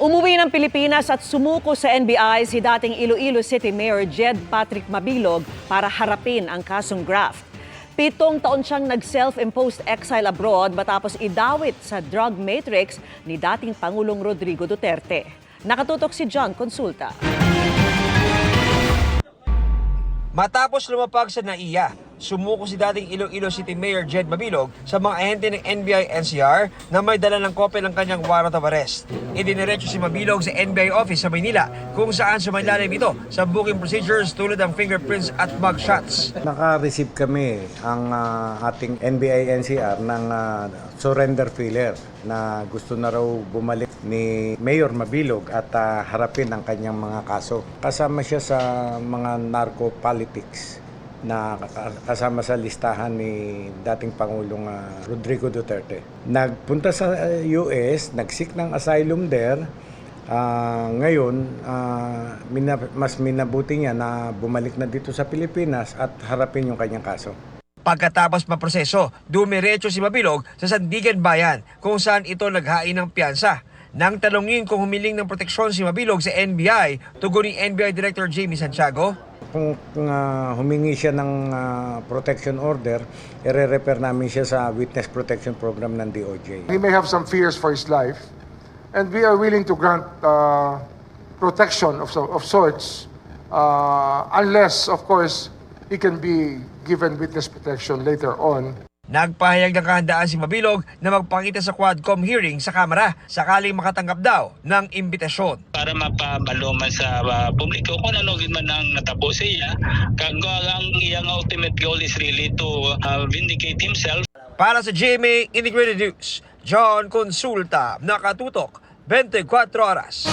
Umuwi ng Pilipinas at sumuko sa NBI si dating Iloilo City Mayor Jed Patrick Mabilog para harapin ang kasong graft. 7 taon siyang nag-self-imposed exile abroad matapos idawit sa drug matrix ni dating Pangulong Rodrigo Duterte. Nakatutok si John Consulta. Matapos lumapag sa NAIA, sumuko si dating Iloilo City Mayor Jed Mabilog sa mga ahente ng NBI-NCR na may dala ng kopya ng kanyang warrant of arrest. Idiniretso si Mabilog sa NBI office sa Maynila kung saan sumailalim ito sa booking procedures tulad ng fingerprints at mugshots. Naka-receive kami ang ating NBI-NCR ng surrender filler na gusto na raw bumalik ni Mayor Mabilog at harapin ang kanyang mga kaso. Kasama siya sa mga narco-politics na kasama sa listahan ni dating Pangulong Rodrigo Duterte. Nagpunta sa US, nag-seek ng asylum there. Ngayon, mas minabuti niya na bumalik na dito sa Pilipinas at harapin yung kanyang kaso. Pagkatapos maproseso, dumiretso si Mabilog sa Sandigan Bayan kung saan ito naghain ng piyansa. Nang tanungin kung humiling ng proteksyon si Mabilog sa NBI, tugon ni NBI Director Jamie Santiago, kung humingi siya ng protection order, i-refer namin siya sa Witness Protection Program ng DOJ. He may have some fears for his life, and we are willing to grant protection of sorts, unless, of course, he can be given witness protection later on. Nagpahayag ng kahandaan si Mabilog na magpakita sa Quadcom hearing sa Kamara sakaling makatanggap daw ng imbitasyon. Para mapabaluman sa publiko kung ano man ang natabo siya, kung ang iyang ultimate goal is really to vindicate himself. Para sa GMA Integrated News, John Consulta, Nakatutok, 24 Oras.